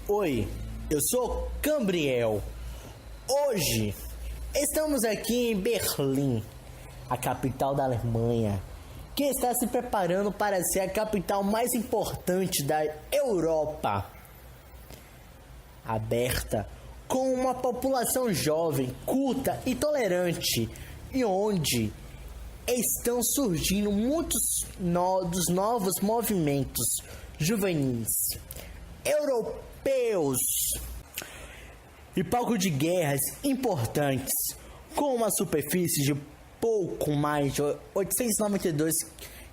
Oi, eu sou Cambriel. Hoje estamos aqui em Berlim, a capital da Alemanha, que está se preparando para ser a capital mais importante da Europa, aberta, com uma população jovem, culta e tolerante, e onde estão surgindo muitos dos novos movimentos juvenis europeus e palco de guerras importantes, com uma superfície de pouco mais de 892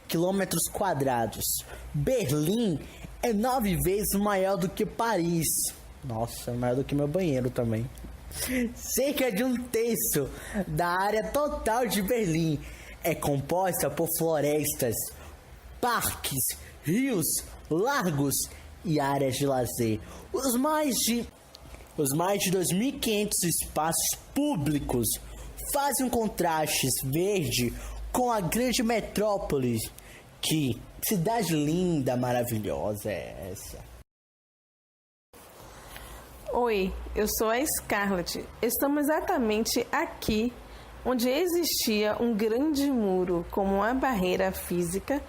quilômetros quadrados. Berlim é 9 vezes maior do que Paris. Nossa, maior do que meu banheiro também. Cerca de um terço da área total de Berlim é composta por florestas, parques, rios, lagos e áreas de lazer. Os mais de 2.500 espaços públicos fazem um contraste verde com a grande metrópole. Que cidade linda, maravilhosa é essa? Oi, eu sou a Scarlett. Estamos exatamente aqui, onde existia um grande muro como uma barreira física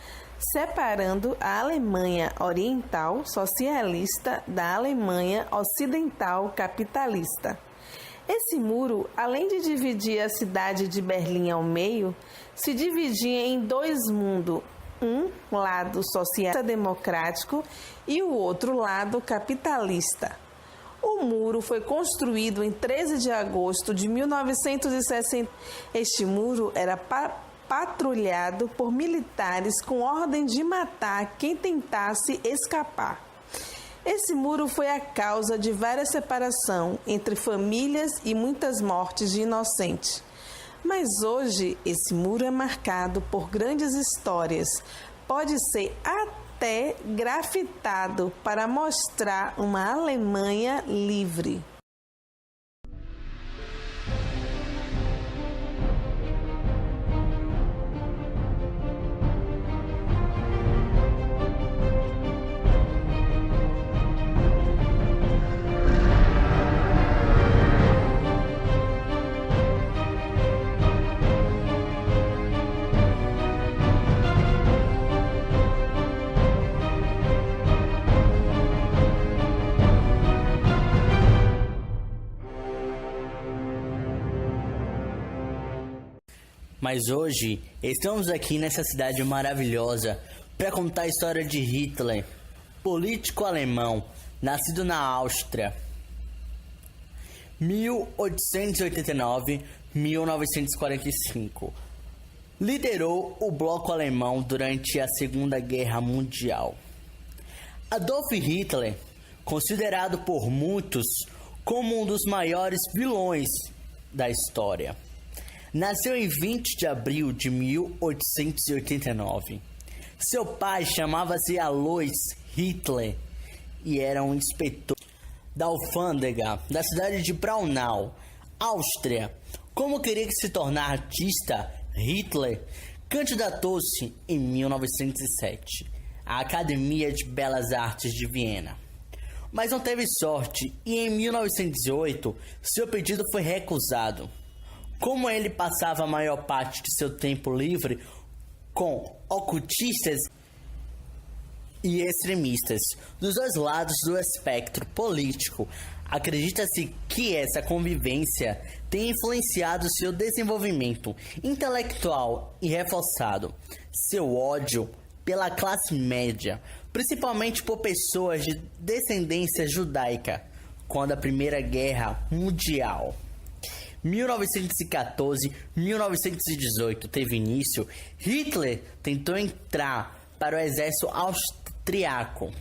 separando a Alemanha Oriental socialista da Alemanha Ocidental capitalista. Esse muro, além de dividir a cidade de Berlim ao meio, se dividia em dois mundos, um lado socialista democrático e o outro lado capitalista. O muro foi construído em 13 de agosto de 1960. Este muro era patrulhado por militares com ordem de matar quem tentasse escapar. Esse muro foi a causa de várias separações entre famílias e muitas mortes de inocentes. Mas hoje esse muro é marcado por grandes histórias. Pode ser até grafitado para mostrar uma Alemanha livre. Mas hoje estamos aqui nessa cidade maravilhosa para contar a história de Hitler, político alemão, nascido na Áustria, 1889-1945. Liderou o bloco alemão durante a Segunda Guerra Mundial. Adolf Hitler, considerado por muitos como um dos maiores vilões da história, nasceu em 20 de abril de 1889. Seu pai chamava-se Alois Hitler e era um inspetor da alfândega da cidade de Braunau, Áustria. Como queria se tornar artista, Hitler candidatou-se em 1907 à Academia de Belas Artes de Viena. Mas não teve sorte e em 1908 seu pedido foi recusado. Como ele passava a maior parte de seu tempo livre com ocultistas e extremistas dos dois lados do espectro político, acredita-se que essa convivência tem influenciado seu desenvolvimento intelectual e reforçado seu ódio pela classe média, principalmente por pessoas de descendência judaica, quando a Primeira Guerra Mundial 1914-1918 teve início. Hitler tentou entrar para o exército austriaco,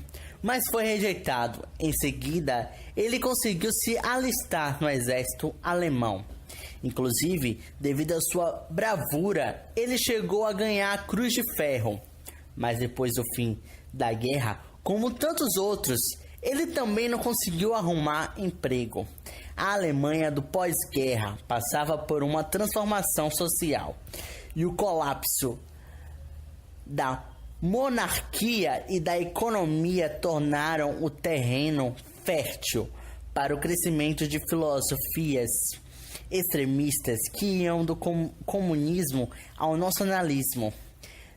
mas foi rejeitado. Em seguida, ele conseguiu se alistar no exército alemão. Inclusive, devido à sua bravura, ele chegou a ganhar a Cruz de Ferro. Mas depois do fim da guerra, como tantos outros, ele também não conseguiu arrumar emprego. A Alemanha do pós-guerra passava por uma transformação social e o colapso da monarquia e da economia tornaram o terreno fértil para o crescimento de filosofias extremistas que iam do comunismo ao nacionalismo.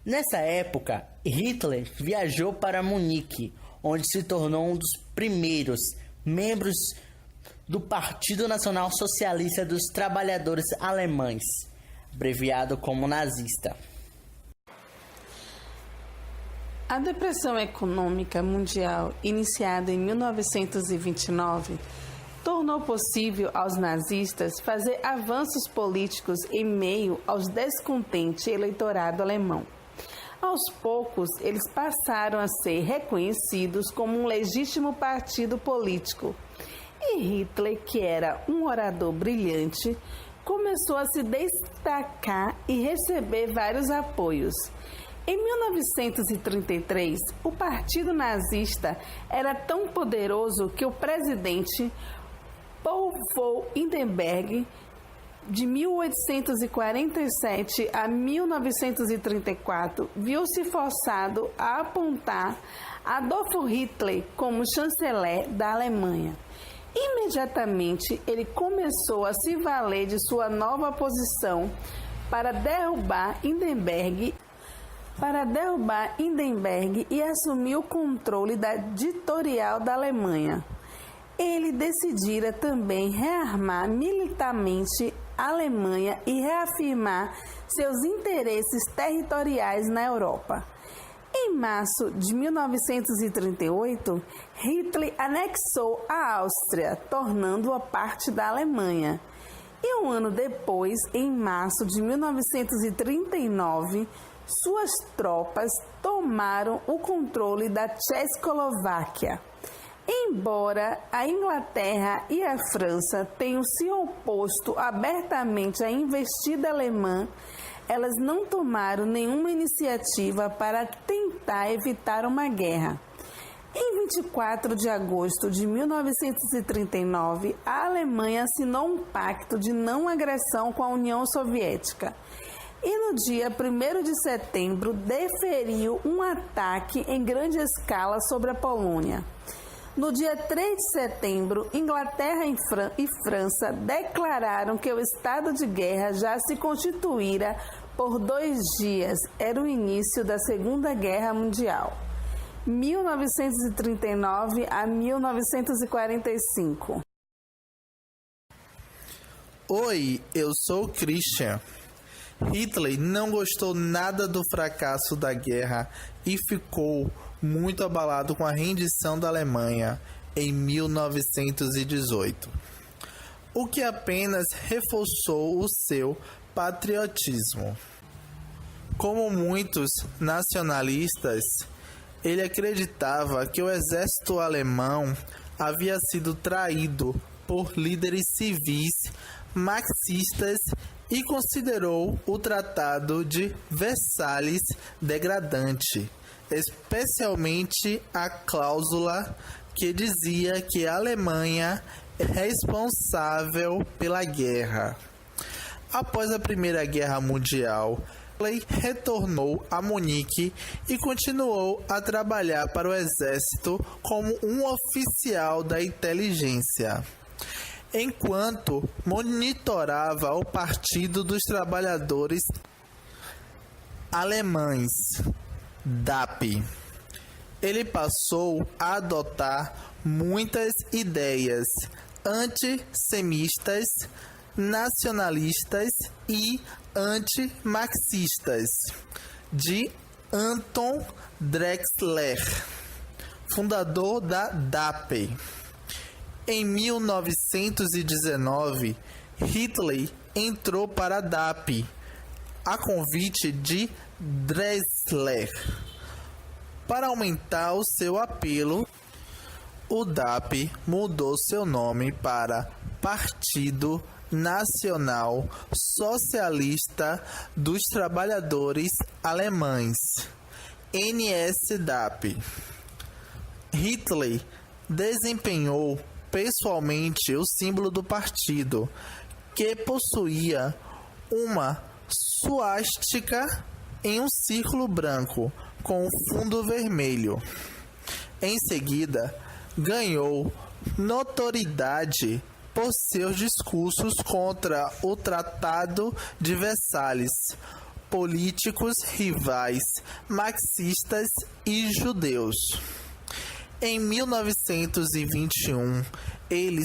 Nessa época, Hitler viajou para Munique, onde se tornou um dos primeiros membros do Partido Nacional Socialista dos Trabalhadores Alemães, abreviado como nazista. A Depressão Econômica Mundial, iniciada em 1929, tornou possível aos nazistas fazer avanços políticos em meio aos descontente eleitorado alemão. Aos poucos, eles passaram a ser reconhecidos como um legítimo partido político. E Hitler, que era um orador brilhante, começou a se destacar e receber vários apoios. Em 1933, o Partido Nazista era tão poderoso que o presidente Paul von Hindenburg, de 1847 a 1934, viu-se forçado a apontar Adolf Hitler como chanceler da Alemanha. Imediatamente, ele começou a se valer de sua nova posição para derrubar Hindenburg e assumir o controle da ditatorial da Alemanha. Ele decidira também rearmar militarmente a Alemanha e reafirmar seus interesses territoriais na Europa. Em março de 1938, Hitler anexou a Áustria, tornando-a parte da Alemanha. E um ano depois, em março de 1939, suas tropas tomaram o controle da Tchecoslováquia. Embora a Inglaterra e a França tenham se oposto abertamente à investida alemã, elas não tomaram nenhuma iniciativa para tentar evitar uma guerra. Em 24 de agosto de 1939, a Alemanha assinou um pacto de não agressão com a União Soviética. E no dia 1º de setembro, deferiu um ataque em grande escala sobre a Polônia. No dia 3 de setembro, Inglaterra e França declararam que o estado de guerra já se constituíra por 2 dias. Era o início da Segunda Guerra Mundial, 1939 a 1945. Oi, eu sou o Christian. Hitler não gostou nada do fracasso da guerra e ficou muito abalado com a rendição da Alemanha em 1918, o que apenas reforçou o seu patriotismo. Como muitos nacionalistas, ele acreditava que o exército alemão havia sido traído por líderes civis marxistas e considerou o Tratado de Versalhes degradante, especialmente a cláusula que dizia que a Alemanha é responsável pela guerra. Após a Primeira Guerra Mundial, Hitler retornou a Munique e continuou a trabalhar para o exército como um oficial da inteligência, enquanto monitorava o Partido dos Trabalhadores Alemães, DAP. Ele passou a adotar muitas ideias antissemitas, nacionalistas e antimarxistas de Anton Drexler, fundador da DAP. Em 1919, Hitler entrou para a DAP, a convite de Drexler. Para aumentar o seu apelo, o DAP mudou seu nome para Partido Nacional Socialista dos Trabalhadores Alemães, NSDAP. Hitler desempenhou pessoalmente o símbolo do partido, que possuía uma suástica em um círculo branco com fundo vermelho. Em seguida, ganhou notoriedade por seus discursos contra o Tratado de Versalhes, políticos rivais, marxistas e judeus. Em 1921, ele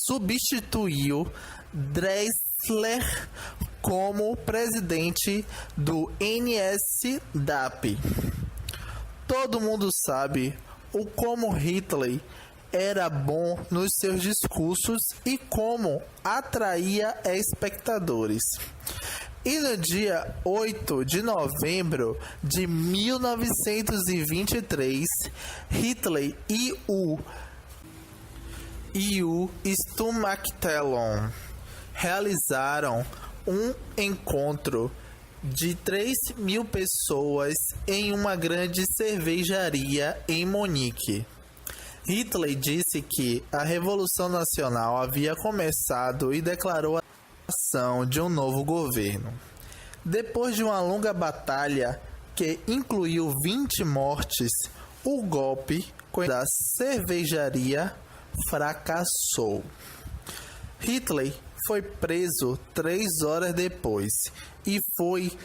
substituiu Drexler como presidente do NSDAP. Todo mundo sabe o como Hitler era bom nos seus discursos e como atraía espectadores. E no dia 8 de novembro de 1923, Hitler e o Sturmabteilung realizaram um encontro de 3.000 pessoas em uma grande cervejaria em Munique. Hitler disse que a Revolução Nacional havia começado e declarou a ação de um novo governo. Depois de uma longa batalha que incluiu 20 mortes, o golpe da cervejaria fracassou. Hitler foi preso 3 horas depois e foi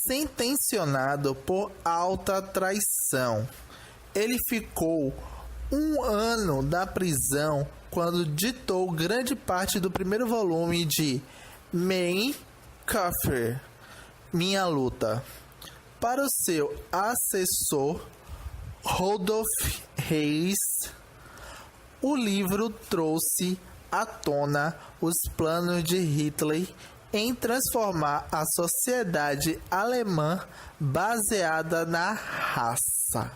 sentenciado por alta traição. Ele ficou 1 ano na prisão quando ditou grande parte do primeiro volume de Mein Kampf, Minha Luta, para o seu assessor Rudolf Reis. O livro trouxe à tona os planos de Hitler em transformar a sociedade alemã baseada na raça.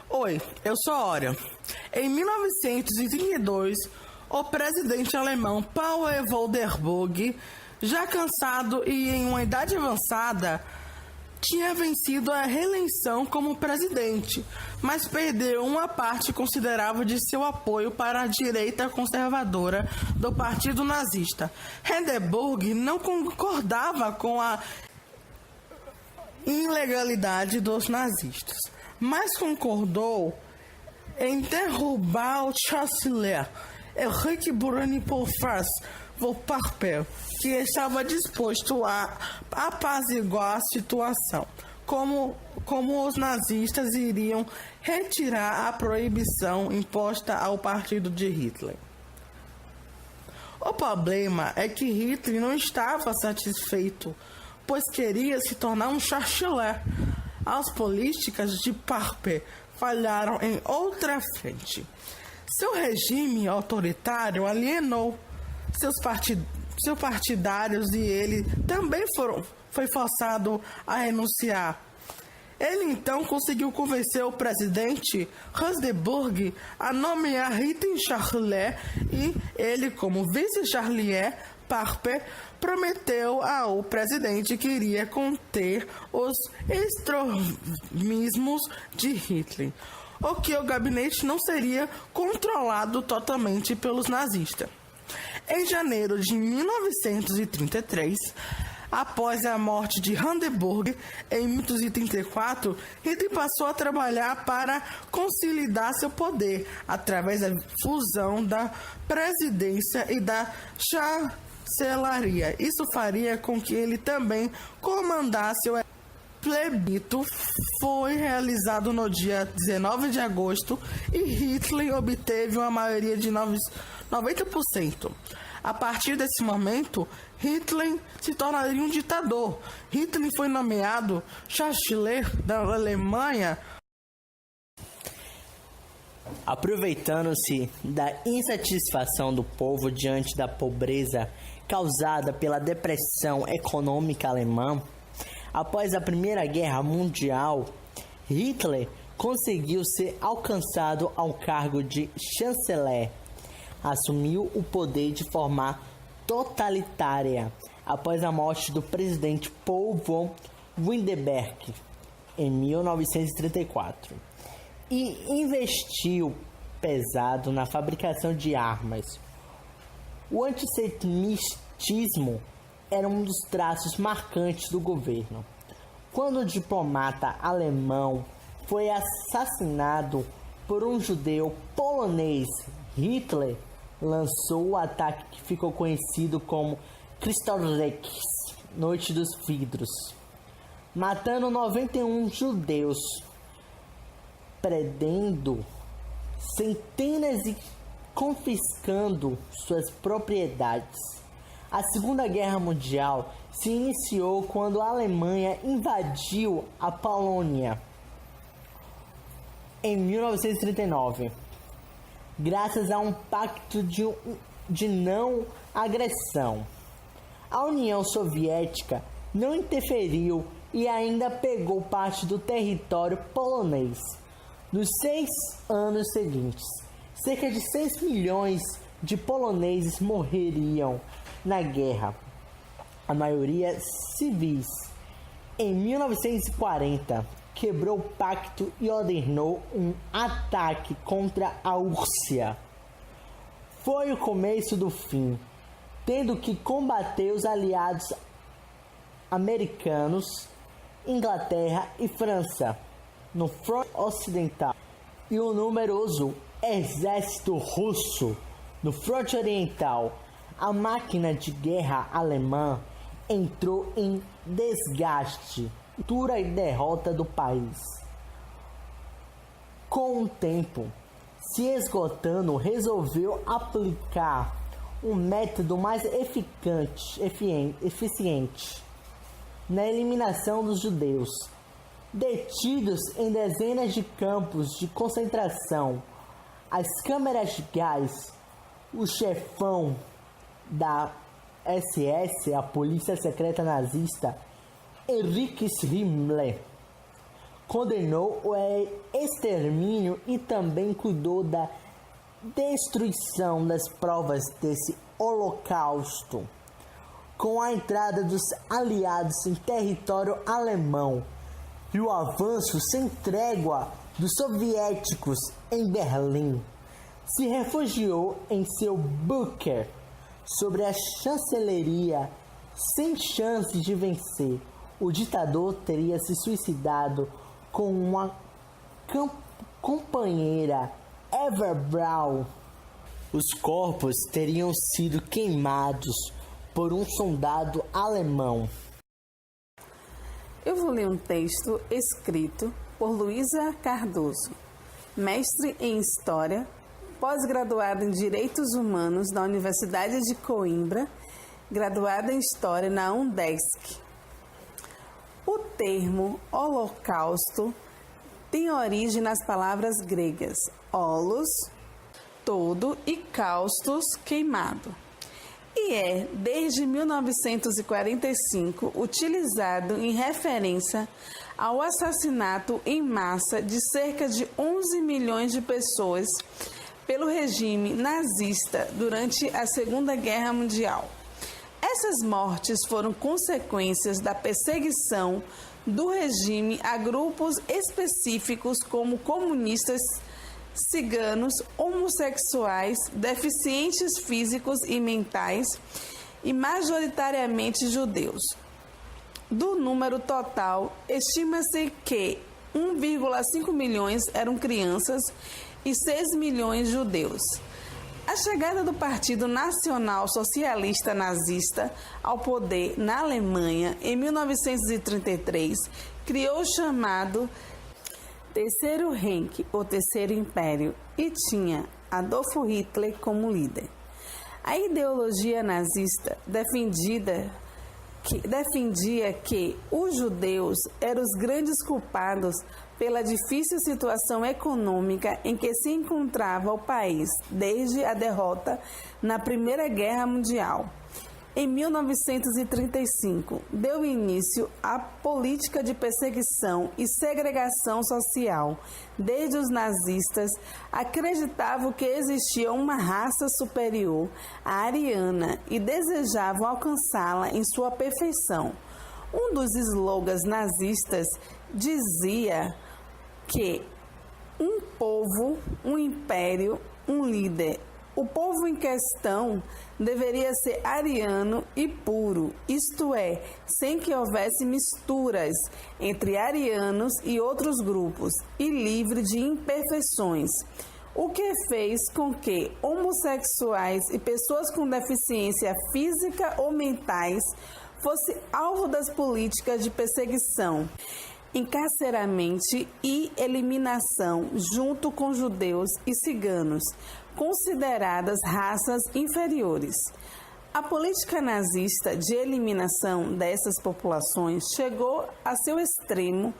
Oi, eu sou Orion. Em 1932, o presidente alemão Paul Woldenberg, já cansado e em uma idade avançada, tinha vencido a reeleição como presidente, mas perdeu uma parte considerável de seu apoio para a direita conservadora do Partido Nazista. Hindenburg não concordava com a ilegalidade dos nazistas, mas concordou em derrubar o chanceler Henrique Bonaparte Bonaparte, que estava disposto a apaziguar a situação, como os nazistas iriam retirar a proibição imposta ao partido de Hitler. O problema é que Hitler não estava satisfeito, pois queria se tornar um chanceler. As políticas de Bonaparte falharam em outra frente. Seu regime autoritário alienou seus partidários e ele também foi forçado a renunciar. Ele então conseguiu convencer o presidente Hindenburg a nomear Hitler chanceler e ele, como vice-chanceler, Bonaparte prometeu ao presidente que iria conter os extremismos de Hitler, o que o gabinete não seria controlado totalmente pelos nazistas. Em janeiro de 1933, após a morte de Hindenburg, em 1934, Hitler passou a trabalhar para consolidar seu poder através da fusão da presidência e da chancelaria. Isso faria com que ele também comandasse o plebiscito. Foi realizado no dia 19 de agosto e Hitler obteve uma maioria de 90%. A partir desse momento, Hitler se tornaria um ditador. Hitler foi nomeado chanceler da Alemanha. Aproveitando-se da insatisfação do povo diante da pobreza causada pela depressão econômica alemã, após a Primeira Guerra Mundial, Hitler conseguiu ser alcançado ao cargo de chanceler. Assumiu o poder de forma totalitária após a morte do presidente Paul von Hindenburg em 1934 e investiu pesado na fabricação de armas. O antissemitismo era um dos traços marcantes do governo. Quando o diplomata alemão foi assassinado por um judeu polonês, Hitler lançou o ataque que ficou conhecido como Kristallnacht, Noite dos Vidros, matando 91 judeus, prendendo centenas e confiscando suas propriedades. A Segunda Guerra Mundial se iniciou quando a Alemanha invadiu a Polônia em 1939, graças a um pacto de não agressão. A União Soviética não interferiu e ainda pegou parte do território polonês. Nos 6 anos seguintes, cerca de 6 milhões de poloneses morreriam na guerra, a maioria civis. Em 1940, quebrou o pacto e ordenou um ataque contra a Rússia. Foi o começo do fim, tendo que combater os aliados americanos, Inglaterra e França no fronte ocidental e o numeroso exército russo no fronte oriental. A máquina de guerra alemã entrou em desgaste, dura e derrota do país. Com o tempo se esgotando, resolveu aplicar um método mais eficiente na eliminação dos judeus, detidos em dezenas de campos de concentração. As câmeras de gás. O chefão da SS, a polícia secreta nazista, Erich Himmler, condenou o extermínio e também cuidou da destruição das provas desse holocausto. Com a entrada dos aliados em território alemão e o avanço sem trégua dos soviéticos em Berlim, se refugiou em seu bunker sobre a chancelaria. Sem chance de vencer, o ditador teria se suicidado com uma companheira, Eva Braun. Os corpos teriam sido queimados por um soldado alemão. Eu vou ler um texto escrito por Luísa Cardoso, mestre em História, pós-graduada em Direitos Humanos da Universidade de Coimbra, graduada em História na UNDESC. O termo holocausto tem origem nas palavras gregas holos, todo, e kaustos, queimado. E é, desde 1945, utilizado em referência ao assassinato em massa de cerca de 11 milhões de pessoas pelo regime nazista durante a Segunda Guerra Mundial. Essas mortes foram consequências da perseguição do regime a grupos específicos como comunistas, ciganos, homossexuais, deficientes físicos e mentais e majoritariamente judeus. Do número total, estima-se que 1,5 milhões eram crianças e 6 milhões judeus. A chegada do Partido Nacional Socialista Nazista ao poder na Alemanha em 1933 criou o chamado Terceiro Reich, ou Terceiro Império, e tinha Adolf Hitler como líder. A ideologia nazista defendia que os judeus eram os grandes culpados pela difícil situação econômica em que se encontrava o país desde a derrota na Primeira Guerra Mundial. Em 1935, deu início à política de perseguição e segregação social. Desde os nazistas acreditavam que existia uma raça superior, a ariana, e desejavam alcançá-la em sua perfeição. Um dos slogans nazistas dizia que um povo, um império, um líder. O povo em questão deveria ser ariano e puro, isto é, sem que houvesse misturas entre arianos e outros grupos, e livre de imperfeições, o que fez com que homossexuais e pessoas com deficiência física ou mentais fossem alvo das políticas de perseguição, encarceramento e eliminação junto com judeus e ciganos, consideradas raças inferiores. A política nazista de eliminação dessas populações chegou a seu extremo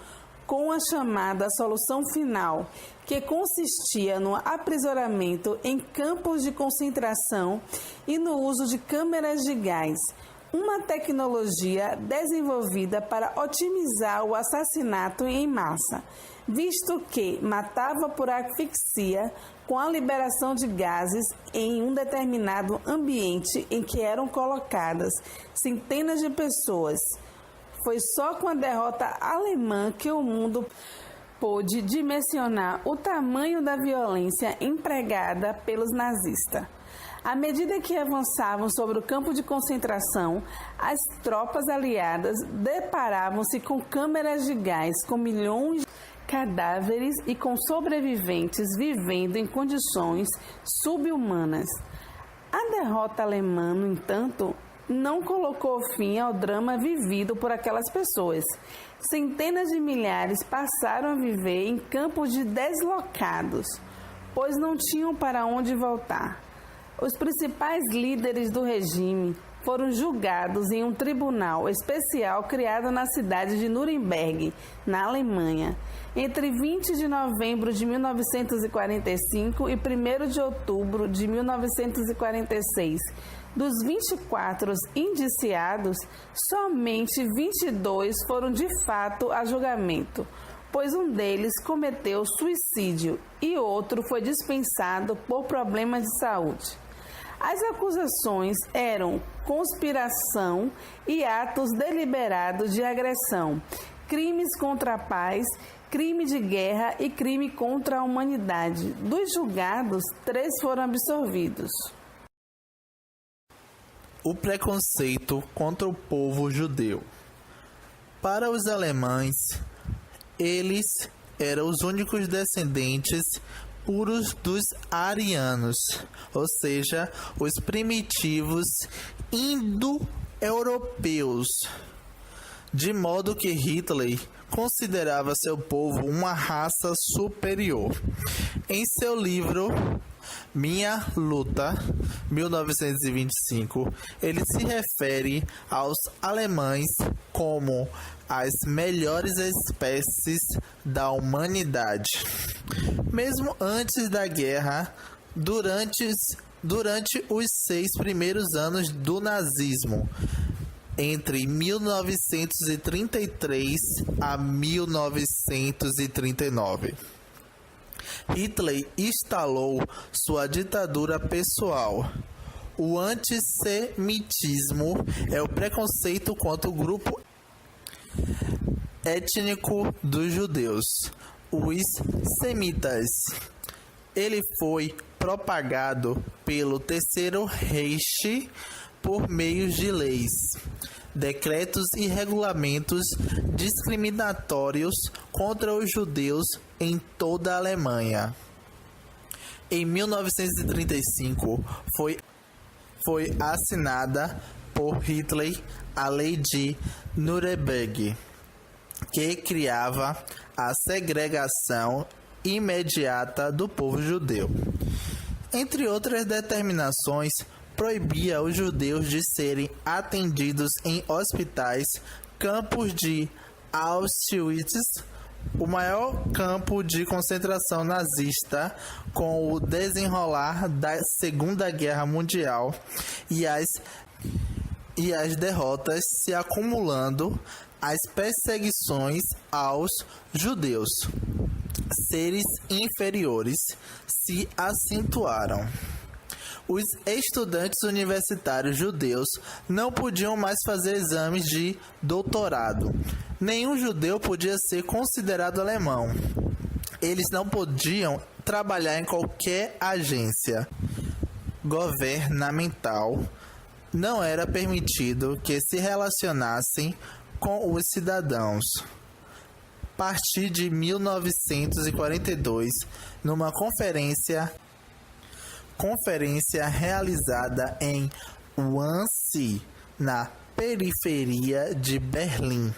com a chamada solução final, que consistia no aprisionamento em campos de concentração e no uso de câmeras de gás, uma tecnologia desenvolvida para otimizar o assassinato em massa, visto que matava por asfixia com a liberação de gases em um determinado ambiente em que eram colocadas centenas de pessoas. Foi só com a derrota alemã que o mundo pôde dimensionar o tamanho da violência empregada pelos nazistas. À medida que avançavam sobre o campo de concentração, as tropas aliadas deparavam-se com câmeras de gás com milhões de cadáveres e com sobreviventes vivendo em condições subhumanas. A derrota alemã, no entanto, não colocou fim ao drama vivido por aquelas pessoas. Centenas de milhares passaram a viver em campos de deslocados, pois não tinham para onde voltar. Os principais líderes do regime foram julgados em um tribunal especial criado na cidade de Nuremberg, na Alemanha, entre 20 de novembro de 1945 e 1º de outubro de 1946. Dos 24 indiciados, somente 22 foram de fato a julgamento, pois um deles cometeu suicídio e outro foi dispensado por problemas de saúde. As acusações eram conspiração e atos deliberados de agressão, crimes contra a paz, crime de guerra e crime contra a humanidade. Dos julgados, 3 foram absolvidos. O preconceito contra o povo judeu. Para os alemães, eles eram os únicos descendentes puros dos arianos, ou seja, os primitivos indo-europeus, de modo que Hitler considerava seu povo uma raça superior. Em seu livro Minha Luta, 1925, ele se refere aos alemães como as melhores espécies da humanidade. Mesmo antes da guerra, durante os 6 primeiros anos do nazismo, entre 1933 a 1939. Hitler instalou sua ditadura pessoal. O antissemitismo é o preconceito contra o grupo étnico dos judeus, os semitas. Ele foi propagado pelo Terceiro Reich por meio de leis, decretos e regulamentos discriminatórios contra os judeus em toda a Alemanha. Em 1935, foi assinada por Hitler a Lei de Nuremberg, que criava a segregação imediata do povo judeu. Entre outras determinações, proibia os judeus de serem atendidos em hospitais, campos de Auschwitz, o maior campo de concentração nazista, com o desenrolar da Segunda Guerra Mundial e as derrotas se acumulando, as perseguições aos judeus, seres inferiores, se acentuaram. Os estudantes universitários judeus não podiam mais fazer exames de doutorado. Nenhum judeu podia ser considerado alemão. Eles não podiam trabalhar em qualquer agência. governamental, não era permitido que se relacionassem com os cidadãos. A partir de 1942, numa conferência realizada em Wannsee, na periferia de Berlim,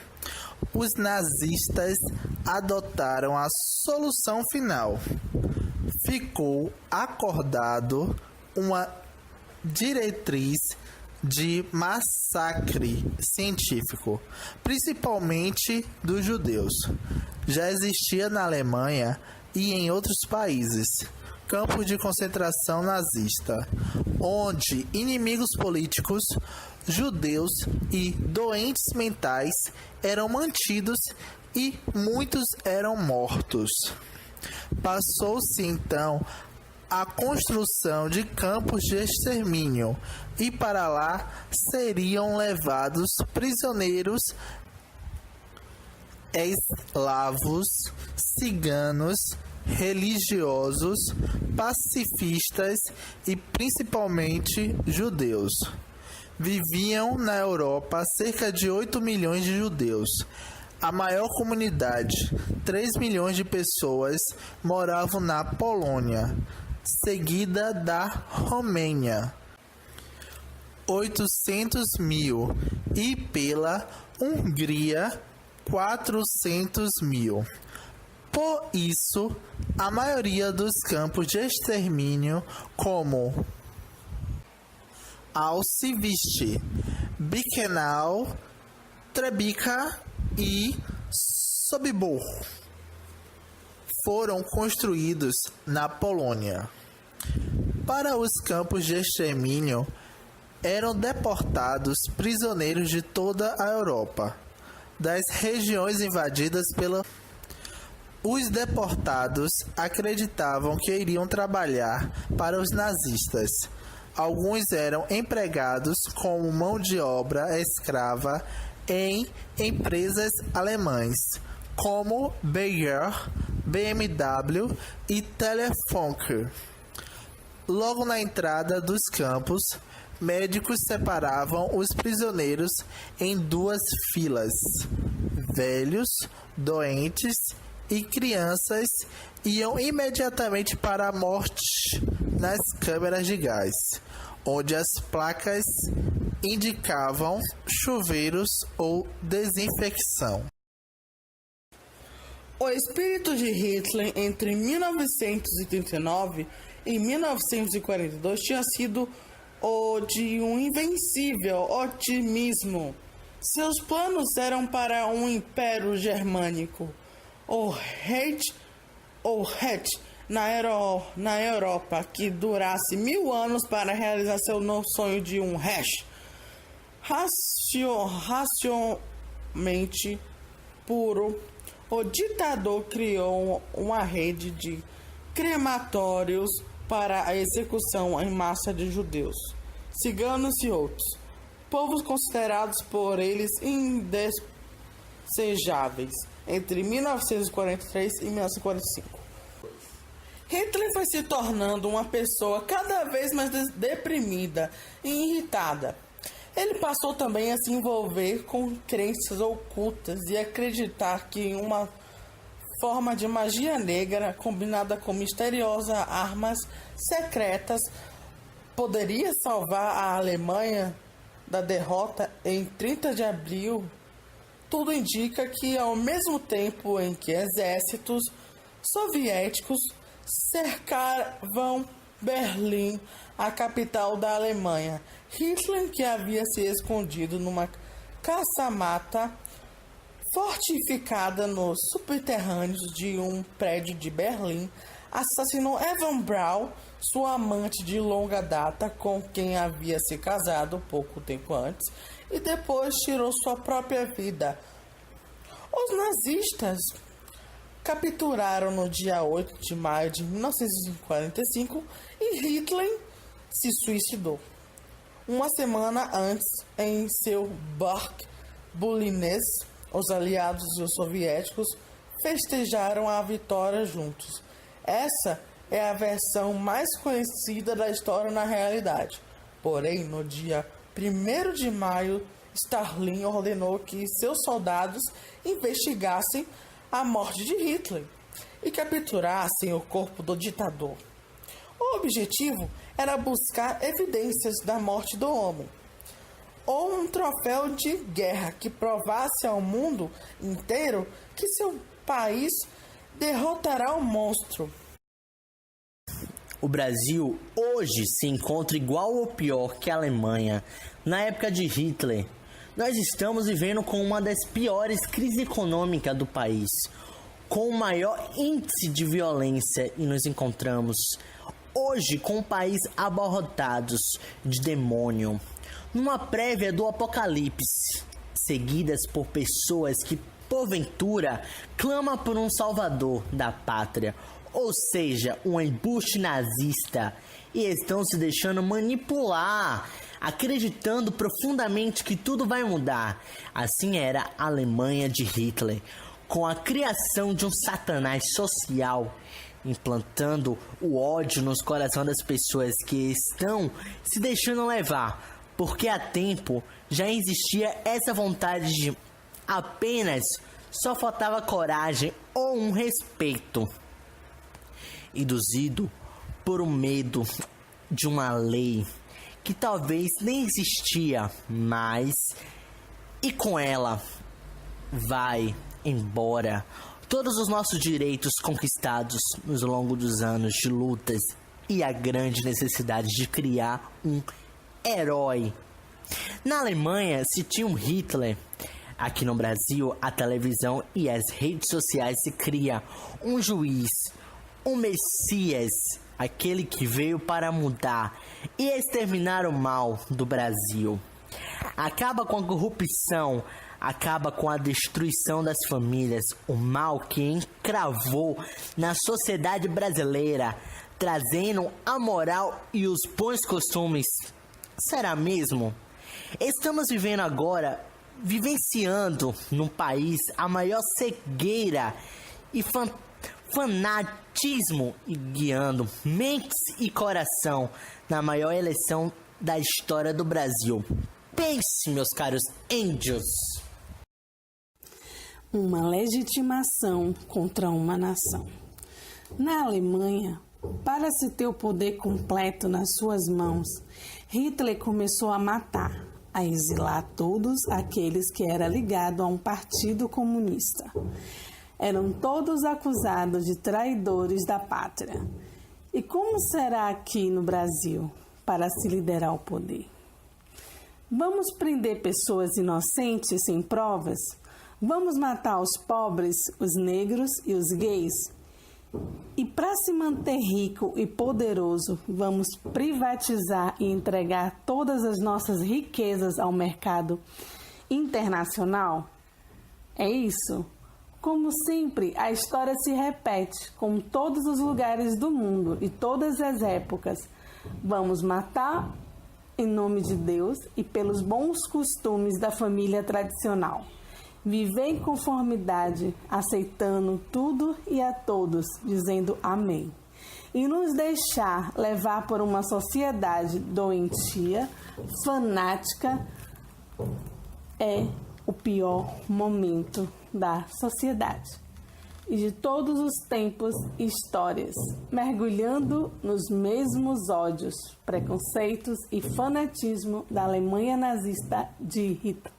os nazistas adotaram a solução final. Ficou acordado uma diretriz de massacre científico, principalmente dos judeus. Já existia na Alemanha e em outros países campos de concentração nazista, onde inimigos políticos, judeus e doentes mentais eram mantidos e muitos eram mortos. Passou-se então a construção de campos de extermínio e para lá seriam levados prisioneiros eslavos, ciganos, religiosos, pacifistas e principalmente judeus. Viviam na Europa cerca de 8 milhões de judeus. A maior comunidade, 3 milhões de pessoas, moravam na Polônia, seguida da Romênia, 800 mil, e pela Hungria, 400 mil. Por isso, a maioria dos campos de extermínio, como Auschwitz, Birkenau, Treblinka e Sobibor, foram construídos na Polônia. Para os campos de extermínio, eram deportados prisioneiros de toda a Europa, das regiões invadidas pela... Os deportados acreditavam que iriam trabalhar para os nazistas. Alguns eram empregados como mão de obra escrava em empresas alemãs, como Bayer, BMW e Telefunken. Logo na entrada dos campos, médicos separavam os prisioneiros em duas filas. Velhos, doentes e crianças iam imediatamente para a morte nas câmeras de gás, onde as placas indicavam chuveiros ou desinfecção. O espírito de Hitler entre 1939 e 1942 tinha sido o de um invencível otimismo. Seus planos eram para um império germânico, o Reich na Europa, que durasse 1000 anos para realizar seu novo sonho de um Reich racionalmente puro. O ditador criou uma rede de crematórios para a execução em massa de judeus, ciganos e outros, povos considerados por eles indesejáveis, entre 1943 e 1945. Hitler foi se tornando uma pessoa cada vez mais deprimida e irritada. Ele passou também a se envolver com crenças ocultas e acreditar que uma forma de magia negra, combinada com misteriosas armas secretas, poderia salvar a Alemanha da derrota em 30 de abril. Tudo indica que, ao mesmo tempo em que exércitos soviéticos cercavam Berlim, a capital da Alemanha, Hitler, que havia se escondido numa caça-mata fortificada nos subterrâneos de um prédio de Berlim, assassinou Eva Braun, sua amante de longa data, com quem havia se casado pouco tempo antes, e depois tirou sua própria vida. Os nazistas capturaram no dia 8 de maio de 1945 e Hitler se suicidou. Uma semana antes, em seu barco Bulinês, os aliados e os soviéticos festejaram a vitória juntos. Essa é a versão mais conhecida da história na realidade. Porém, no dia 1º de maio, Stalin ordenou que seus soldados investigassem a morte de Hitler e capturassem o corpo do ditador. O objetivo era buscar evidências da morte do homem, ou um troféu de guerra que provasse ao mundo inteiro que seu país derrotará o monstro. O Brasil hoje se encontra igual ou pior que a Alemanha na época de Hitler. Nós estamos vivendo com uma das piores crises econômicas do país, com o maior índice de violência, e nos encontramos hoje com o país abarrotados de demônio, numa prévia do apocalipse, seguidas por pessoas que porventura clamam por um salvador da pátria, ou seja, um embuste nazista, e estão se deixando manipular, acreditando profundamente que tudo vai mudar. Assim era a Alemanha de Hitler, com a criação de um satanás social, implantando o ódio nos corações das pessoas que estão se deixando levar, porque há tempo já existia essa vontade de apenas só faltava coragem ou um respeito, induzido por um medo de uma lei que talvez nem existia mais, e com ela vai embora todos os nossos direitos conquistados no longo dos anos de lutas e a grande necessidade de criar um herói. Na Alemanha se tinha um Hitler. Aqui no Brasil, a televisão e as redes sociais se cria um juiz, um Messias, aquele que veio para mudar e exterminar o mal do Brasil. Acaba com a corrupção, acaba com a destruição das famílias, o mal que encravou na sociedade brasileira, trazendo a moral e os bons costumes. Será mesmo? Estamos vivendo agora, vivenciando no país a maior cegueira e fanatismo, e guiando mentes e coração na maior eleição da história do Brasil. Pense, meus caros índios. Uma legitimação contra uma nação. Na Alemanha, para se ter o poder completo nas suas mãos, Hitler começou a matar, a exilar todos aqueles que eram ligados a um partido comunista. Eram todos acusados de traidores da pátria. E como será aqui no Brasil para se liderar o poder? Vamos prender pessoas inocentes sem provas? Vamos matar os pobres, os negros e os gays? E para se manter rico e poderoso, vamos privatizar e entregar todas as nossas riquezas ao mercado internacional? É isso? Como sempre, a história se repete com todos os lugares do mundo e todas as épocas. Vamos matar em nome de Deus e pelos bons costumes da família tradicional. Viver em conformidade, aceitando tudo e a todos, dizendo amém. E nos deixar levar por uma sociedade doentia, fanática, é o pior momento da sociedade e de todos os tempos e histórias, mergulhando nos mesmos ódios, preconceitos e fanatismo da Alemanha nazista de Hitler.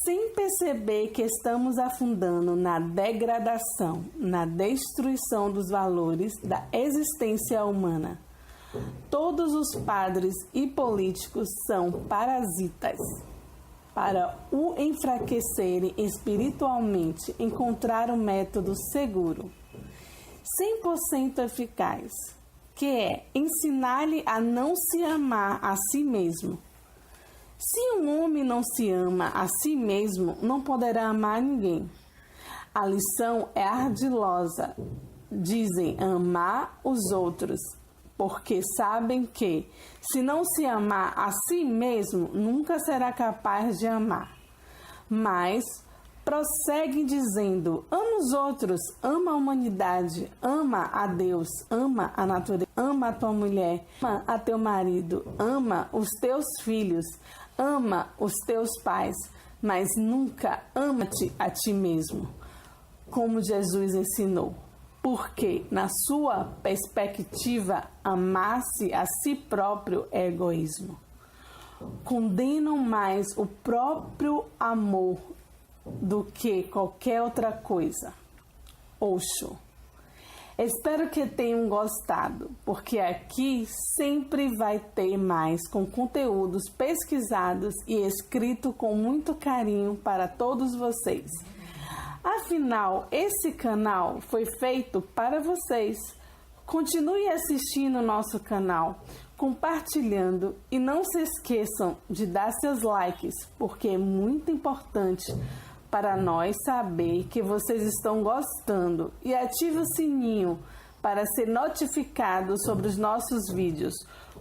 Sem perceber que estamos afundando na degradação, na destruição dos valores da existência humana. Todos os padres e políticos são parasitas. Para o enfraquecerem espiritualmente, encontrar um método seguro, 100% eficaz, que é ensinar-lhe a não se amar a si mesmo. Se um homem não se ama a si mesmo, não poderá amar ninguém. A lição é ardilosa. Dizem amar os outros, porque sabem que, se não se amar a si mesmo, nunca será capaz de amar. Mas, prosseguem dizendo: ama os outros, ama a humanidade, ama a Deus, ama a natureza, ama a tua mulher, ama a teu marido, ama os teus filhos, ama os teus pais, mas nunca ama-te a ti mesmo, como Jesus ensinou. Porque, na sua perspectiva, amar-se a si próprio é egoísmo. Condenam mais o próprio amor do que qualquer outra coisa. Osho. Espero que tenham gostado, porque aqui sempre vai ter mais com conteúdos pesquisados e escrito com muito carinho para todos vocês. Afinal, esse canal foi feito para vocês. Continue assistindo o nosso canal, compartilhando e não se esqueçam de dar seus likes, porque é muito importante para nós saber que vocês estão gostando, e ative o sininho para ser notificado sobre os nossos vídeos.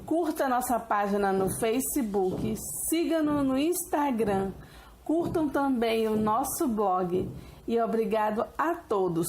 Curta nossa página no Facebook, siga-nos no Instagram, curtam também o nosso blog e obrigado a todos